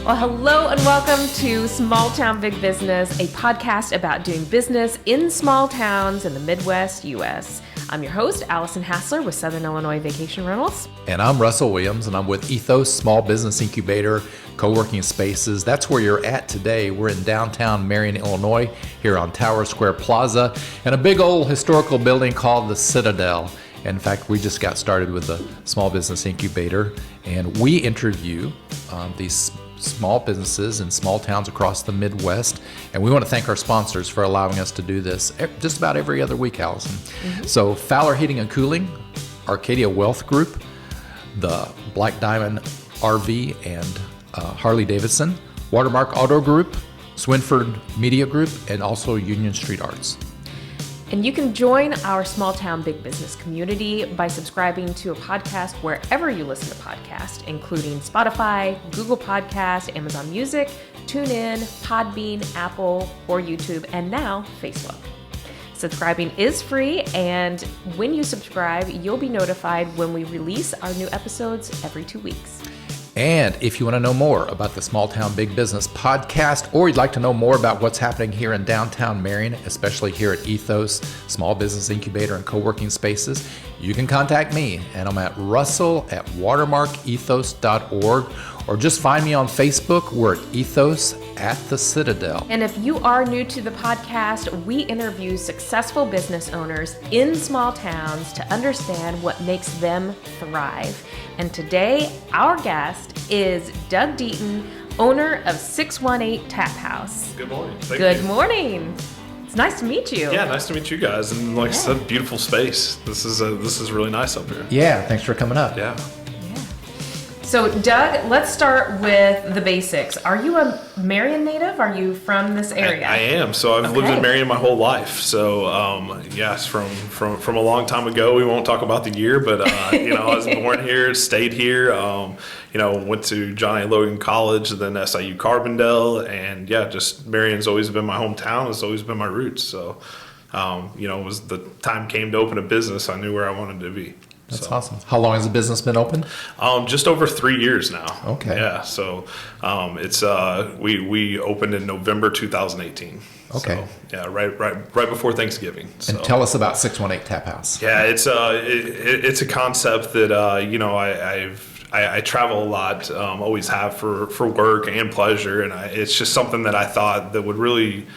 Well, hello and welcome to Small Town Big Business, a podcast about doing business in small towns in the Midwest U.S. I'm your host, Allison Hassler with Southern Illinois Vacation Rentals. And I'm Russell Williams, and I'm with Ethos Small Business Incubator, Co-working Spaces. That's where you're at today. We're in downtown Marion, Illinois, here on Tower Square Plaza, in a big old historical building called the Citadel. In fact, we just got started with the Small Business Incubator, and we interview these small businesses in small towns across the Midwest. And we want to thank our sponsors for allowing us to do this just about every other week, Allison. Mm-hmm. So Fowler Heating and Cooling, Arcadia Wealth Group, the Black Diamond RV and Harley Davidson, Watermark Auto Group, Swinford Media Group, and also Union Street Arts. And you can join our small town big business community by subscribing to a podcast wherever you listen to podcasts, including Spotify, Google Podcasts, Amazon Music, TuneIn, Podbean, Apple, or YouTube, and now Facebook. Subscribing is free, and when you subscribe, you'll be notified when we release our new episodes every 2 weeks. And if you want to know more about the Small Town Big Business podcast, or you'd like to know more about what's happening here in downtown Marion, especially here at Ethos Small Business Incubator and Co-working Spaces, you can contact me, and I'm at russell@watermarkethos.org, or just find me on Facebook. We're at Ethos at the Citadel. And if you are new to the podcast, we interview successful business owners in small towns to understand what makes them thrive. And today, our guest is Doug Deaton, owner of 618 Tap House. Good morning. Good morning. It's nice to meet you. Yeah, nice to meet you guys. And like I said, beautiful space. This is really nice up here. Yeah, thanks for coming up. Yeah. So, Doug, let's start with the basics. Are you a Marion native? Are you from this area? I am. So I've lived in Marion my whole life. So yes, from a long time ago. We won't talk about the year, but I was born here, stayed here. Went to John A. Logan College, then SIU Carbondale, and just Marion's always been my hometown. It's always been my roots. So was the time came to open a business, I knew where I wanted to be. That's awesome. How long has the business been open? Just over 3 years now. Okay. Yeah. So it's we opened in November 2018. Okay. So, yeah, right before Thanksgiving. So. And tell us about 618 Tap House. Yeah, it's a concept that I travel a lot, always have for work and pleasure, and it's just something that I thought that would really,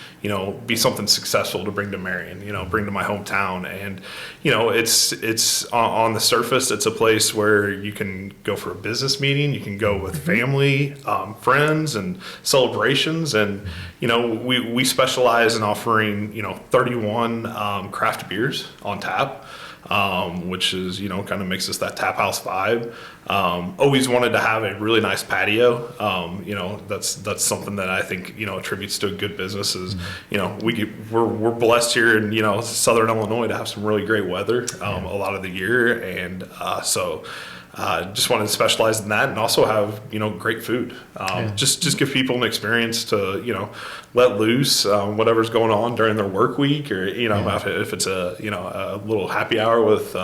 be something successful to bring to Marion, bring to my hometown. And, it's on the surface, it's a place where you can go for a business meeting, you can go with family, friends, and celebrations. And, we specialize in offering, 31 craft beers on tap. Which is, kind of makes us that tap house vibe. Always wanted to have a really nice patio. That's something that I think, attributes to a good business is, we're blessed here in, Southern Illinois to have some really great weather, a lot of the year. And, just wanted to specialize in that and also have, great food. Just give people an experience to, let loose, whatever's going on during their work week, or, if it's a little happy hour with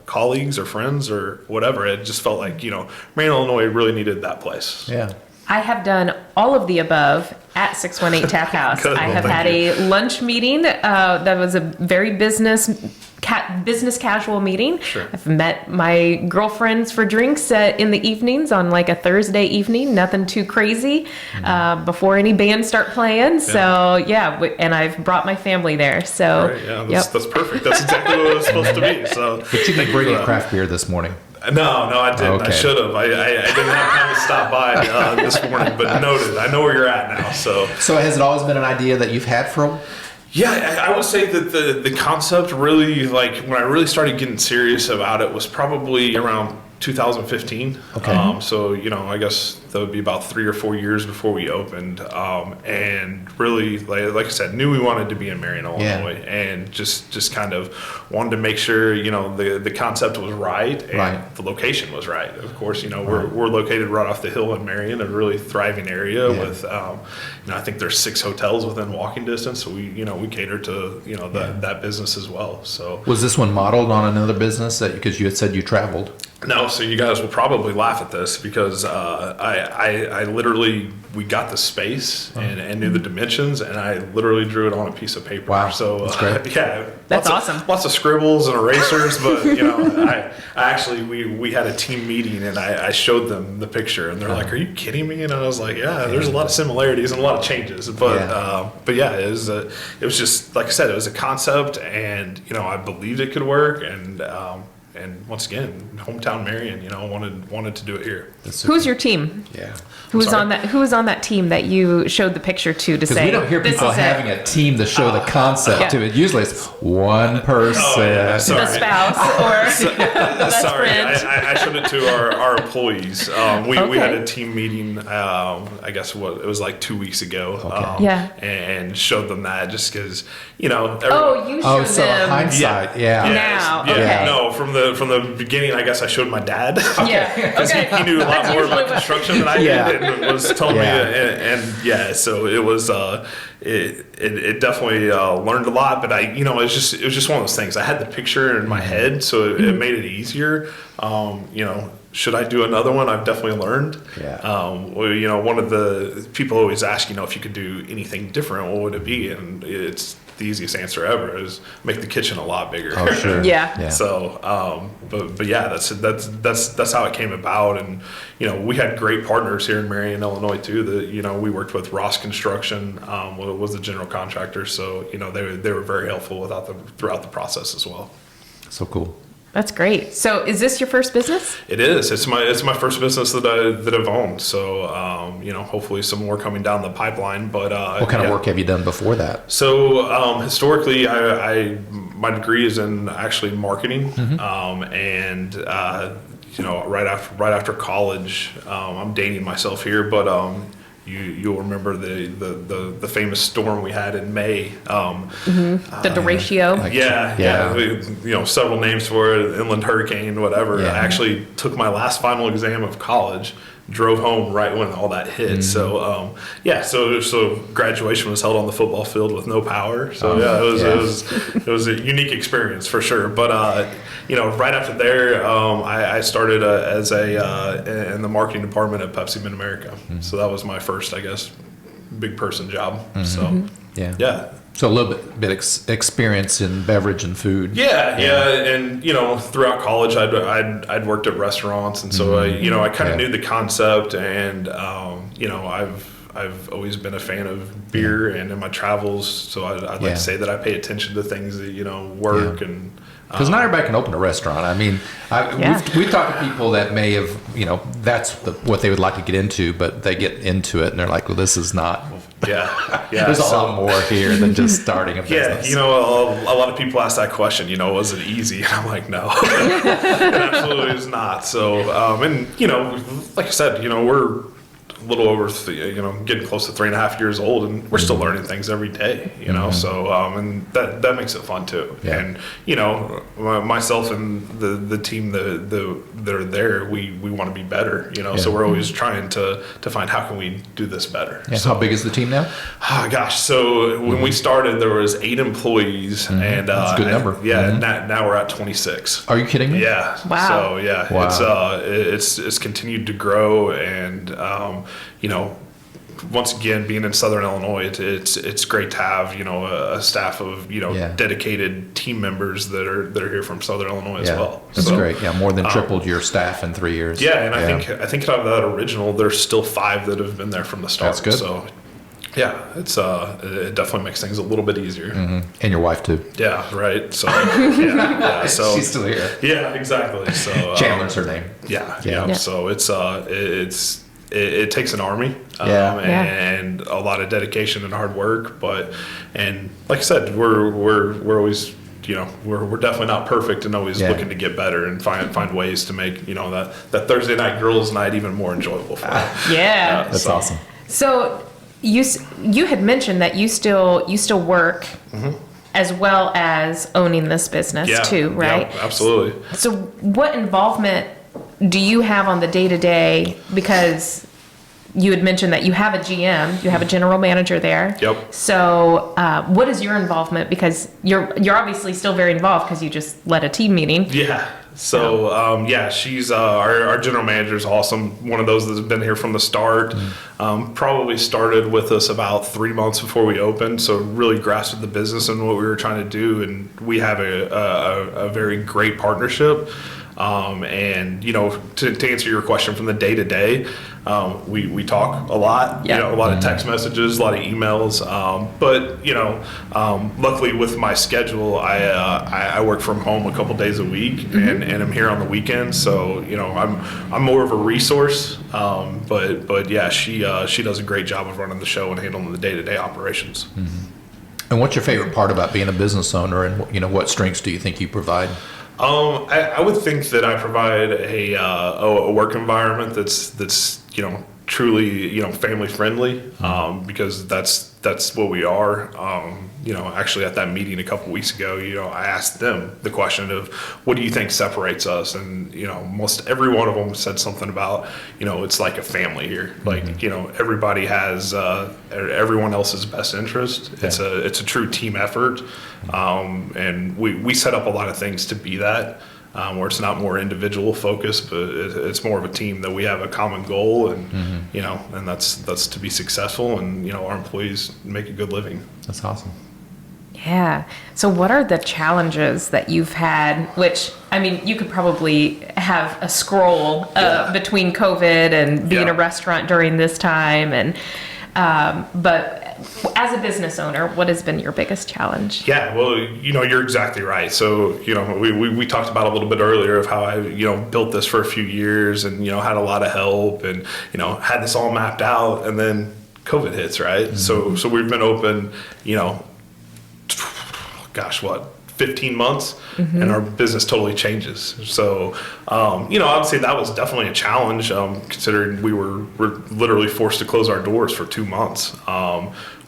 colleagues or friends or whatever. It just felt like, Marion, Illinois really needed that place. Yeah. I have done all of the above at 618 Tap House. Good. I have had a lunch meeting that was a very business casual meeting. Sure. I've met my girlfriends for drinks in the evenings on like a Thursday evening, nothing too crazy, before any bands start playing. So and I've brought my family there. So right, yeah, that's perfect. That's exactly what it was supposed to be. So, but you didn't bring a craft beer this morning. No, I didn't. Okay. I should have. I didn't have time to stop by this morning, but noted. I know where you're at now. So has it always been an idea that you've had for? Yeah, I would say that the concept really, like, when I really started getting serious about it was probably around 2015. Okay. So, I guess that would be about 3 or 4 years before we opened. And really, like I said, knew we wanted to be in Marion, Illinois, and just kind of wanted to make sure, the concept was right and the location was right. Of course, we're located right off the hill in Marion, a really thriving area with, I think there's 6 hotels within walking distance. So we cater to, that business as well. So was this one modeled on another business because you had said you traveled? No, so you guys will probably laugh at this because I literally, we got the space and knew the dimensions, and I literally drew it on a piece of paper. Wow, So that's great. yeah, That's awesome. Lots of scribbles and erasers, but I actually we had a team meeting and I showed them the picture, and they're like, "Are you kidding me?" And I was like, "Yeah, there's a lot of similarities and a lot of changes, but yeah, it was just like I said, it was a concept, and I believed it could work, and once again, hometown Marion, wanted to do it here. Who's your team? Yeah. Who was on that team that you showed the picture to Because say? we don't hear "This people is it." having a team to show the concept Yeah. to it. Usually it's one person. The Sorry. spouse or the best Sorry, friend. I showed it to our employees. We Okay. had a team meeting. I guess it was like 2 weeks ago. Okay. Yeah. And showed them that just because You showed So them. hindsight, yeah. Now, Yeah. okay. No, from the beginning, I guess I showed my dad. Yeah. Because Okay. he knew a lot That's more usually about what- construction than I Yeah. did, and was telling Yeah. me, so it was, it definitely learned a lot. But it was just one of those things. I had the picture in my head, so it made it easier. Should I do another one? I've definitely learned. Yeah. One of the people always ask, if you could do anything different, what would it be? And it's the easiest answer ever is make the kitchen a lot bigger. Oh, sure. Yeah. So, but yeah, that's how it came about, and we had great partners here in Marion, Illinois too. That we worked with Ross Construction, was the general contractor, so they were very helpful throughout the process as well. So cool. That's great. So, is this your first business? It is. It's my first business that I've owned. So, hopefully some more coming down the pipeline. But What kind of work have you done before that? So historically, my degree is in actually marketing, and right after college, I'm dating myself here, but you'll remember the famous storm we had in May. The derecho. Yeah. Several names for it, inland hurricane, whatever. Yeah. I actually took my last final exam of college, drove home right when all that hit. So so graduation was held on the football field with no power. So it was a unique experience for sure. But right after there, I started in the marketing department at Pepsi Mid-America. So that was my first, I guess, big person job. So yeah. So a little bit experience in beverage and food. Yeah, and throughout college, I'd worked at restaurants, and so I kind of knew the concept, and I've always been a fan of beer, and in my travels, so I'd like to say that I pay attention to things that work and. Because not everybody can open a restaurant. I mean, we've talked to people that may have, that's what they would like to get into, but they get into it and they're like, well, this is not. Yeah. There's a lot more here than just starting a business. Yeah, a lot of people ask that question, was it easy? And I'm like, no, it absolutely is not. So, like I said, we're a little over, getting close to 3.5 years old, and we're still learning things every day, so, and that makes it fun too. Yeah. And, myself and the team that are there, we want to be better, so we're always trying to find how can we do this better. Yeah. So, How big is the team now? oh gosh, so when we started, there was 8 employees, and That's a good number. Now we're at 26. Are you kidding me? Yeah. Wow. So yeah, Wow. it's continued to grow, and once again, being in Southern Illinois, it's great to have a staff of dedicated team members that are here from Southern Illinois as well. That's So, great. Yeah, more than tripled your staff in 3 years. Yeah, and I think out of that original, there's still 5 that have been there from the start. That's good. So yeah, it definitely makes things a little bit easier. And your wife too. Yeah, right. So yeah, so She's still here. yeah, exactly. So Chandler's her name. Yeah. So it takes an army, and a lot of dedication and hard work. And like I said, we're always, we're definitely not perfect, and always looking to get better and find ways to make that Thursday night girls' night even more enjoyable for them. Yeah. That's awesome. So you had mentioned that you still work as well as owning this business too, right? Yeah, absolutely. So what involvement do you have on the day-to-day? Because you had mentioned that you have a GM, you have a general manager there. Yep. So what is your involvement? Because you're obviously still very involved because you just led a team meeting. Yeah. So, she's our general manager is awesome. One of those that's been here from the start. Probably started with us about 3 months before we opened, so really grasped the business and what we were trying to do. And we have a very great partnership. And, you know, to answer your question from the day to day, we talk a lot, you know, a lot of text messages, a lot of emails. But, you know, luckily with my schedule, I work from home a couple days a week and I'm here on the weekends. So, you know, I'm more of a resource. But yeah, she does a great job of running the show and handling the day-to-day operations. And what's your favorite part about being a business owner, and, you know, what strengths do you think you provide? I would think that I provide a work environment that's you know, truly, you know, family friendly, because that's what we are. You know, actually at that meeting a couple weeks ago, you know, I asked them the question of, what do you think separates us? And, you know, most every one of them said something about, you know, it's like a family here. Like, you know, everybody has everyone else's best interest. It's a true team effort. And we set up a lot of things to be that. Where it's not more individual focused, but it's more of a team that we have a common goal, and you know, and that's to be successful, and, you know, our employees make a good living. That's awesome. Yeah. So what are the challenges that you've had, which, I mean, you could probably have a scroll between COVID and being a restaurant during this time, and but as a business owner, what has been your biggest challenge? Yeah, well, you know, you're exactly right. So, you know, we talked about a little bit earlier of how I, you know, built this for a few years and, you know, had a lot of help and, you know, had this all mapped out, and then COVID hits, right? So we've been open, you know, 15 months, and our business totally changes. So, you know, I would say that was definitely a challenge, considering we're literally forced to close our doors for 2 months,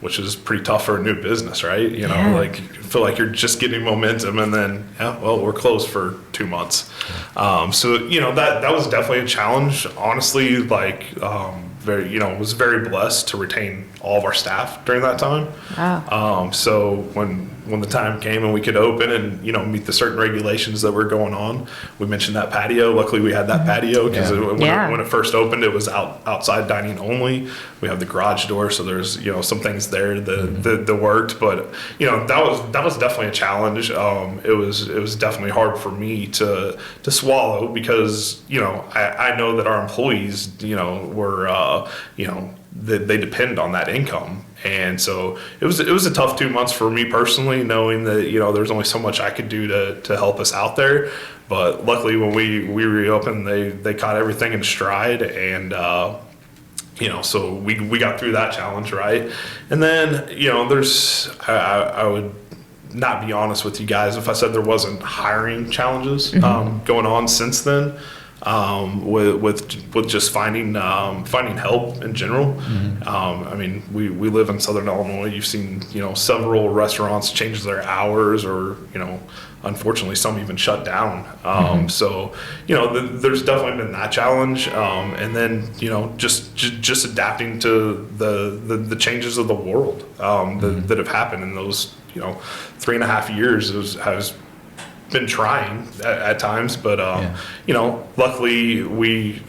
which is pretty tough for a new business, right? You know, like, you feel like you're just getting momentum, and then, we're closed for 2 months. So, you know, that was definitely a challenge. Honestly, like, was very blessed to retain all of our staff during that time. Wow. So when the time came and we could open and, you know, meet the certain regulations that were going on, we mentioned that patio. Luckily, we had that patio because when it first opened, it was outside dining only. We have the garage door, so there's, you know, some things there that worked. But, you know, that was definitely a challenge. It was definitely hard for me to swallow because, you know, I know that our employees, you know, were you know, they depend on that income. And so it was a tough 2 months for me personally, knowing that, you know, there's only so much I could do to help us out there. But luckily when we reopened, they caught everything in stride, and you know, so we got through that challenge, right? And then, you know, I would not be honest with you guys if I said there wasn't hiring challenges going on since then. With just finding help in general. I mean, we live in Southern Illinois. You've seen, you know, several restaurants change their hours, or, you know, unfortunately some even shut down. So, you know, there's definitely been that challenge. And then, you know, just adapting to the changes of the world that have happened in those, you know, 3.5 years has been trying at times, but you know, luckily we,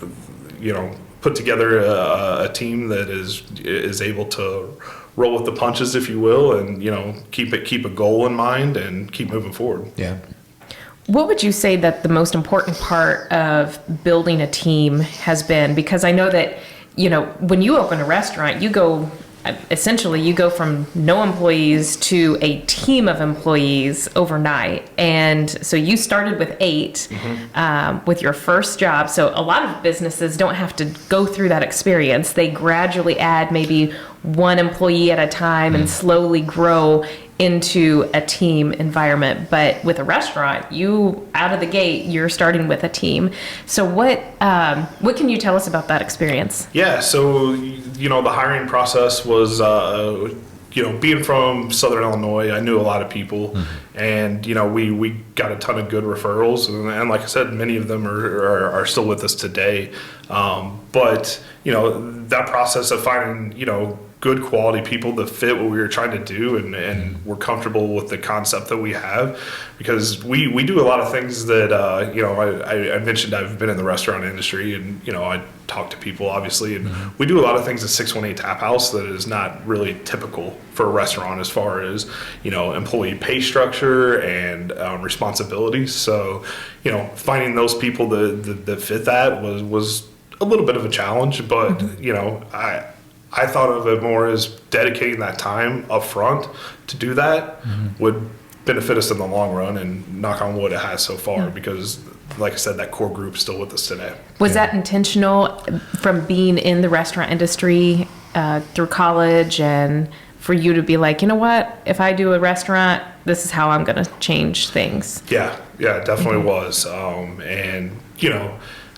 you know, put together a team that is able to roll with the punches, if you will, and, you know, keep a goal in mind and keep moving forward. Yeah. What would you say that the most important part of building a team has been? Because I know that, you know, when you open a restaurant, you go from no employees to a team of employees overnight. And so you started with 8 with your first job. So a lot of businesses don't have to go through that experience. They gradually add maybe 1 employee at a time and slowly grow into a team environment. But with a restaurant, you out of the gate, you're starting with a team. So what can you tell us about that experience? Yeah, so, you know, the hiring process was, you know, being from Southern Illinois, I knew a lot of people, and, you know, we got a ton of good referrals, and like I said, many of them are still with us today. But, you know, that process of finding, you know, good quality people that fit what we were trying to do, and we're comfortable with the concept that we have, because we do a lot of things that I mentioned I've been in the restaurant industry, and I talk to people obviously, and we do a lot of things at 618 Tap House that is not really typical for a restaurant as far as employee pay structure and responsibilities. So finding those people that fit that was a little bit of a challenge, but I thought of it more as dedicating that time up front to do that would benefit us in the long run, and knock on wood, it has so far, because like I said, that core group is still with us today. Was that intentional from being in the restaurant industry through college, and for you to be like, you know what, if I do a restaurant, this is how I'm going to change things? Yeah, it definitely was. And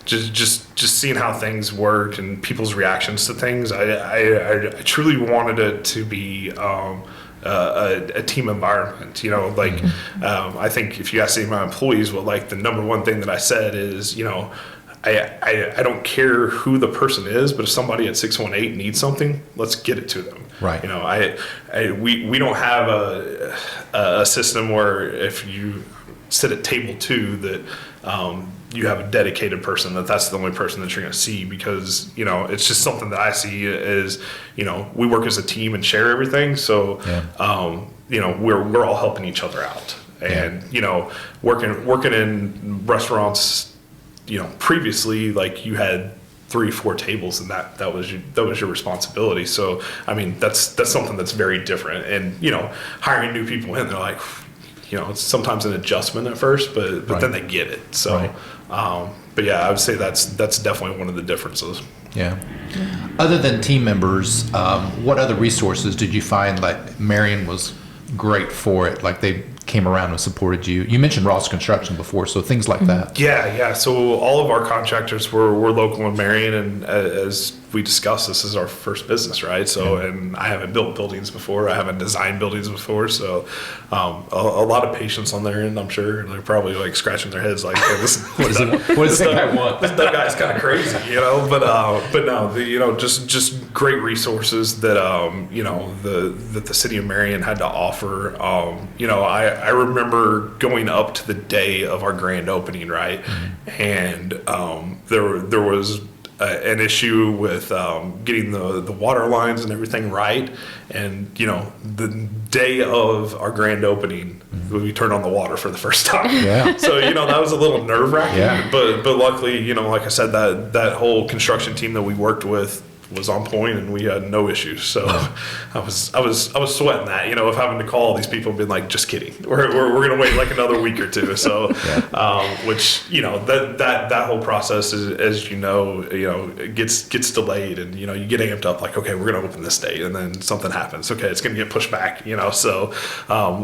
just seeing how things worked and people's reactions to things, I truly wanted it to be a team environment. I think if you ask any of my employees, the number one thing that I said is, I don't care who the person is, but if somebody at 618 needs something, let's get it to them. Right. We don't have a system where if you sit at table 2 that you have a dedicated person that's the only person that you're going to see, because it's just something that I see as we work as a team and share everything, so we're all helping each other out, and working in restaurants, previously, like, you had 3-4 tables, and that was your responsibility. So that's something that's very different, and hiring new people in, they're like, it's sometimes an adjustment at first, but right. then they get it. So, right. But yeah, I would say that's definitely one of the differences. Yeah. Other than team members, what other resources did you find like Marion was great for it? Like they came around and supported you. You mentioned Ross Construction before, so things like that. Yeah. So all of our contractors were local in Marion, and as we discussed, this is our first business, right? So, and I haven't built buildings before. I haven't designed buildings before. So, a lot of patience on their end, I'm sure. They're probably like scratching their heads like, hey, what does that guy want? That guy's kind of crazy, But no, just great resources that, that the city of Marion had to offer. I remember going up to the day of our grand opening, right? And there was an issue with getting the water lines and everything right, and the day of our grand opening, we turned on the water for the first time. Yeah. So that was a little nerve-wracking. Yeah. But luckily, like I said, that whole construction team that we worked with was on point, and we had no issues. So I was sweating that, of having to call these people and being like, just kidding, we're gonna wait like another week or two. So which that whole process is, as it gets delayed, and you get amped up like, okay, we're gonna open this date, and then something happens, okay, it's gonna get pushed back, so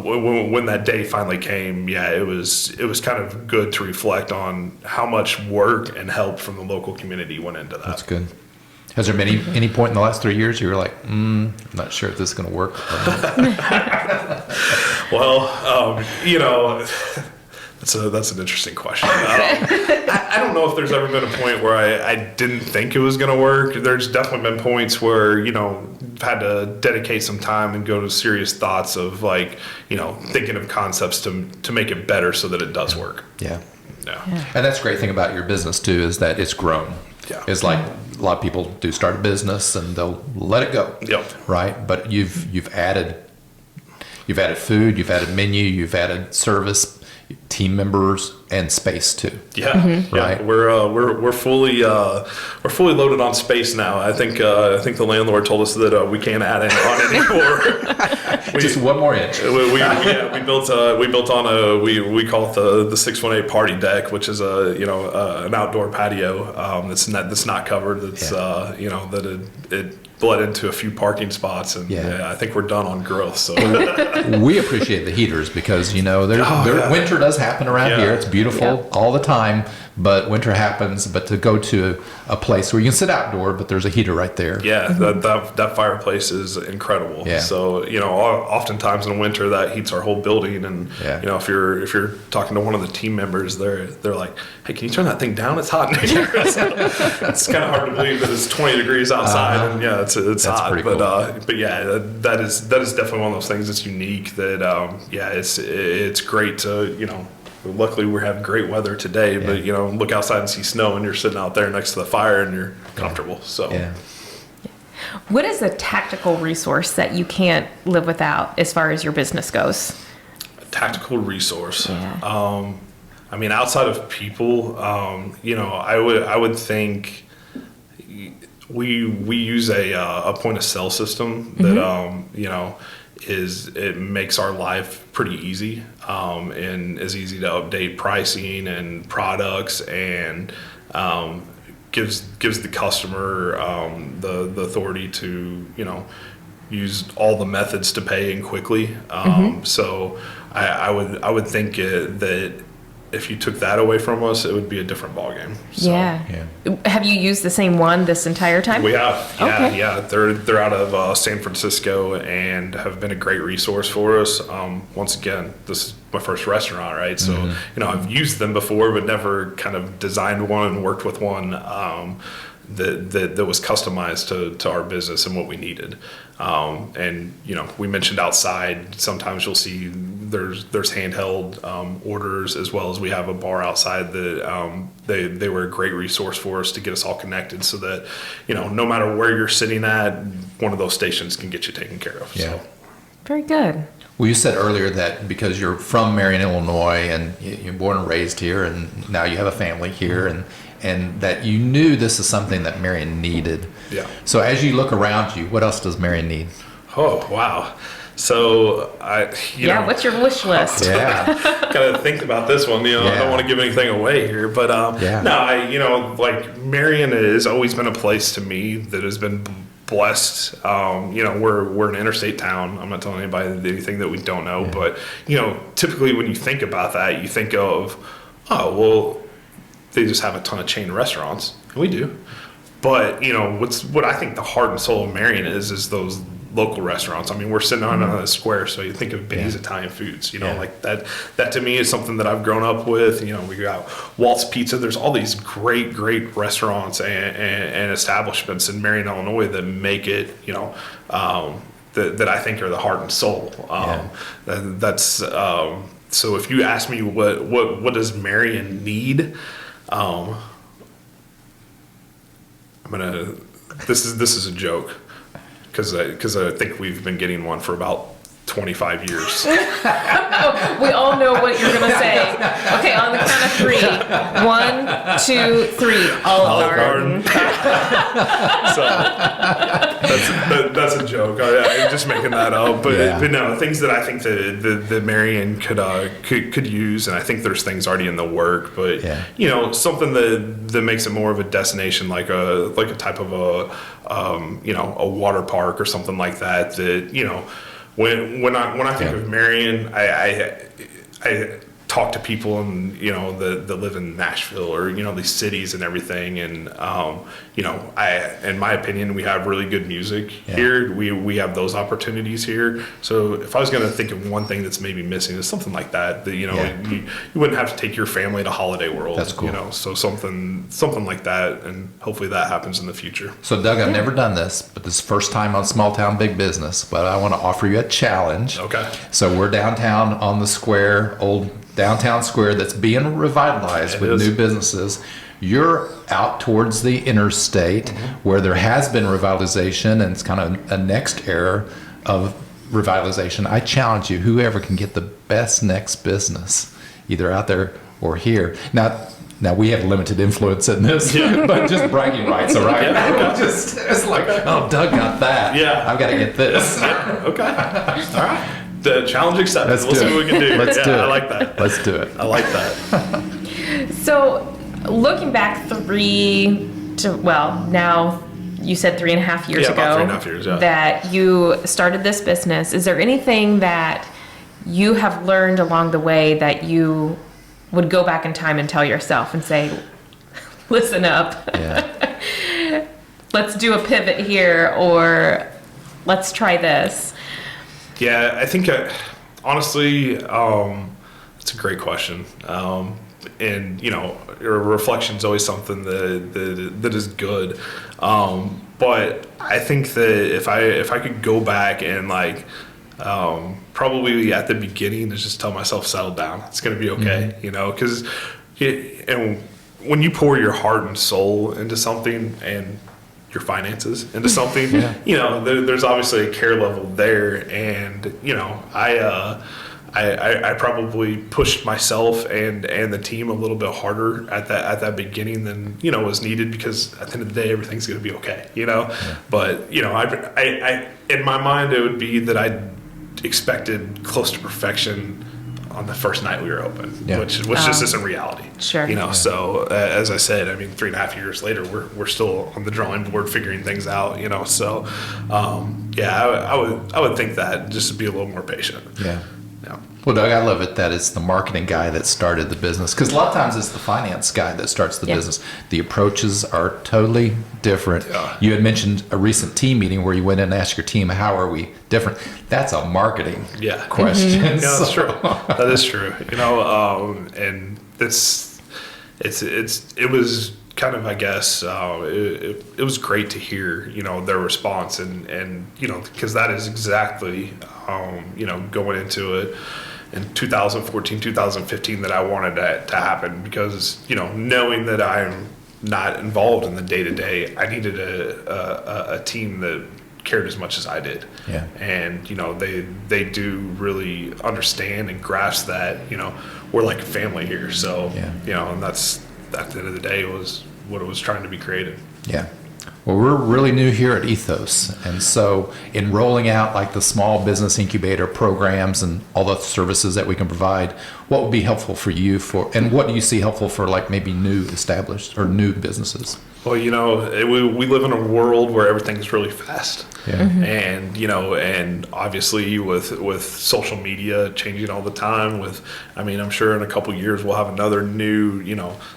when that day finally came, it was kind of good to reflect on how much work and help from the local community went into that. That's good. Has there been any point in the last 3 years you were like, I'm not sure if this is going to work? Well, that's an interesting question. I don't know if there's ever been a point where I didn't think it was going to work. There's definitely been points where, had to dedicate some time and go to serious thoughts of like, thinking of concepts to make it better so that it does work. Yeah. Yeah. And that's the great thing about your business too, is that it's grown. Yeah. It's like a lot of people do start a business and they'll let it go. Yep. Right. But you've added food, you've added menu, you've added service, team members, and space too. Yeah. Right. Yeah. We're fully loaded on space now. I think the landlord told us that we can't add on anymore. Just one more inch. We built on we call it the 618 party deck, which is an outdoor patio that's not covered. That's that it bled into a few parking spots, and I think we're done on growth. So we appreciate the heaters because winter does happen around here. It's beautiful all the time, but winter happens. But to go to a place where you can sit outdoor, but there's a heater right there. Yeah, that fireplace is incredible. Yeah. So oftentimes in winter that heats our whole building, and if you're talking to one of the team members, they're like, hey, can you turn that thing down? It's hot in here. So it's kind of hard to believe that it's 20 degrees outside, and it's odd, pretty cool. But yeah, that is definitely one of those things that's unique. That it's great to Luckily, we have great weather today, but look outside and see snow, and you're sitting out there next to the fire, and you're comfortable. So. Yeah. What is a tactical resource that you can't live without as far as your business goes? A tactical resource. Yeah. I mean, outside of people, I would think we use a point of sale system that it makes our life pretty easy and is easy to update pricing and products and gives the customer the authority to use all the methods to pay in quickly. So I would think that if you took that away from us, it would be a different ballgame. So, yeah. Have you used the same one this entire time? We have. Yeah, Okay. yeah. They're out of San Francisco and have been a great resource for us. Once again, this is my first restaurant, right? So, I've used them before, but never kind of designed one and worked with one that was customized to our business and what we needed. And we mentioned outside, sometimes you'll see there's handheld orders, as well as we have a bar outside that they were a great resource for us to get us all connected, so that no matter where you're sitting at, one of those stations can get you taken care of. Yeah. So. Very good. Well, you said earlier that because you're from Marion, Illinois, and you're born and raised here, and now you have a family here, and that you knew this is something that Marion needed. Yeah. So as you look around you, what else does Marion need? Oh, wow. So What's your wish list? Yeah. Gotta think about this one. I don't want to give anything away here, but Marion has always been a place to me that has been blessed. We're an interstate town. I'm not telling anybody anything that we don't know, but typically when you think about that, you think of, they just have a ton of chain restaurants. And we do. But, what I think the heart and soul of Marion is those local restaurants. I mean, we're sitting on a square, so you think of Benny's Italian Foods, like that to me is something that I've grown up with. We got Walt's Pizza. There's all these great restaurants and establishments in Marion, Illinois that make it, that I think are the heart and soul. That's, so if you ask me what does Marion need, this is a joke, because I think we've been getting one for about 25 years. We all know what you're going to say. Okay, on the count of 3. 1, 2, 3. Olive Garden. So that's a joke. I'm just making that up. But no, things that I think that Marion could use, and I think there's things already in the work. But something that makes it more of a destination, like a type of a water park or something like that. When I think of Marion, I talk to people that live in Nashville or these cities and everything, and in my opinion, we have really good music here. We have those opportunities here. So if I was going to think of one thing that's maybe missing, is something like that. You wouldn't have to take your family to Holiday World. That's cool. So something like that, and hopefully that happens in the future. So Doug, I've never done this, but this is the first time on Small Town Big Business. But I want to offer you a challenge. Okay. So we're downtown on the square, old downtown square that's being revitalized with new businesses. You're out towards the interstate where there has been revitalization, and it's kind of a next era of revitalization. I challenge you, whoever can get the best next business, either out there or here. Now we have limited influence in this, but just bragging rights, all right? It's like, oh, Doug got that. Yeah. I've got to get this. Okay. All right. The challenge accepted. We'll see what we can do. Let's do it. I like that. Let's do it. I like that. So, looking back now you said 3.5 years ago, about 3.5 years, that you started this business. Is there anything that you have learned along the way that you would go back in time and tell yourself and say, listen up, let's do a pivot here, or let's try this? Yeah, I think honestly, it's a great question. and a reflection is always something that is good. But I think that if I could go back and probably at the beginning to just tell myself, settle down, it's going to be okay, because and when you pour your heart and soul into something and your finances into something, there's obviously a care level there, and I probably pushed myself and the team a little bit harder at that beginning than was needed, because at the end of the day everything's going to be okay, But I in my mind it would be that I expected close to perfection on the first night we were open, which just isn't reality. Sure. So as I said, 3.5 years later, we're still on the drawing board figuring things out. So I would think that just to be a little more patient. Yeah. Yeah. Well, Doug, I love it that it's the marketing guy that started the business, because a lot of times it's the finance guy that starts the business. The approaches are totally different. Yeah. You had mentioned a recent team meeting where you went in and asked your team, how are we different? That's a marketing question. Yeah, that's true. That is true. And it was kind of, I guess, it was great to hear, their response, and because that is exactly, going into it in 2014, 2015 that I wanted that to happen, because, knowing that I'm not involved in the day-to-day, I needed a team that cared as much as I did. Yeah. And, they do really understand and grasp that, we're like a family here. So, and that's, at the end of the day, was what it was trying to be created. Yeah. Well, we're really new here at Ethos, and so in rolling out like the small business incubator programs and all the services that we can provide, what would be helpful for you and what do you see helpful for maybe new established or new businesses? Well, we live in a world where everything's really fast. Yeah. And, and obviously with social media changing all the time, I'm sure in a couple of years we'll have another new,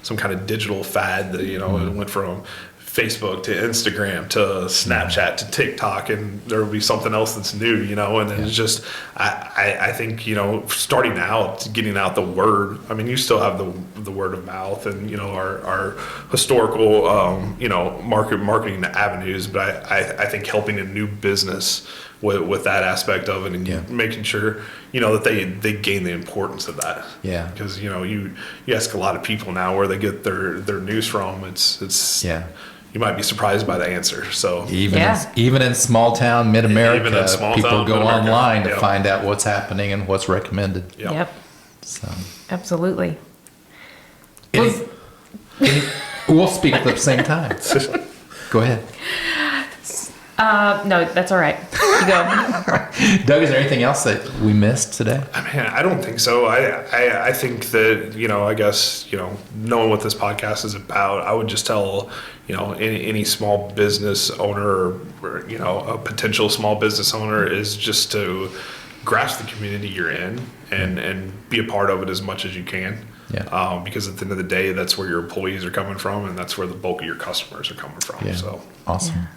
some kind of digital fad that, it went from Facebook to Instagram to Snapchat to TikTok, and there will be something else that's new, and it's just, I think, starting out, getting out the word, you still have the word of mouth and, our historical, marketing avenues, but I think helping a new business with that aspect of it and making sure, that they gain the importance of that. Yeah. Because, you ask a lot of people now where they get their news from, it's you might be surprised by the answer. So even in small town mid-America, people go online to find out what's happening and what's recommended. Yep. So Absolutely. We'll speak at the same time. Go ahead. No, that's all right. You go. Doug, is there anything else that we missed today? I don't think so. I think that, I guess, knowing what this podcast is about, I would just tell, any small business owner or, a potential small business owner is just to grasp the community you're in and be a part of it as much as you can. Yeah. Because at the end of the day, that's where your employees are coming from, and that's where the bulk of your customers are coming from. Yeah. So awesome. Yeah.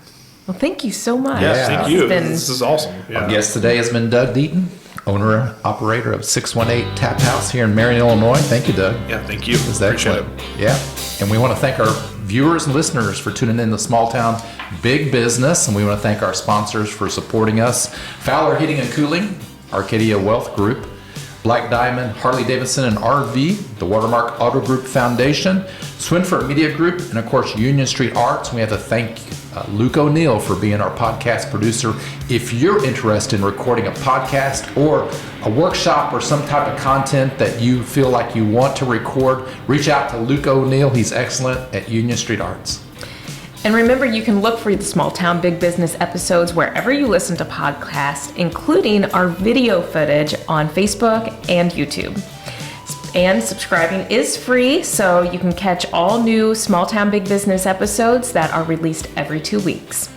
Well, thank you so much. Yeah, thank you. This is awesome. Yeah. Our guest today has been Doug Deaton, owner and operator of 618 Tap House here in Marion, Illinois. Thank you, Doug. Yeah, thank you. It's excellent. Yeah. And we want to thank our viewers and listeners for tuning in to Small Town Big Business. And we want to thank our sponsors for supporting us. Fowler Heating and Cooling, Arcadia Wealth Group, Black Diamond, Harley Davidson and RV, the Watermark Auto Group Foundation, Swinford Media Group, and of course Union Street Arts. We have to thank Luke O'Neill for being our podcast producer. If you're interested in recording a podcast or a workshop or some type of content that you feel like you want to record, reach out to Luke O'Neill. He's excellent at Union Street Arts. And remember, you can look for the Small Town Big Business episodes wherever you listen to podcasts, including our video footage on Facebook and YouTube. And subscribing is free, so you can catch all new Small Town Big Business episodes that are released every 2 weeks.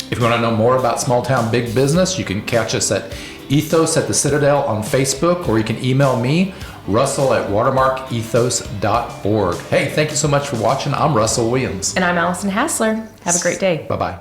If you want to know more about Small Town Big Business, you can catch us at Ethos at the Citadel on Facebook, or you can email me, russell@watermarkethos.org. Hey, thank you so much for watching. I'm Russell Williams. And I'm Allison Hassler. Have a great day. Bye-bye.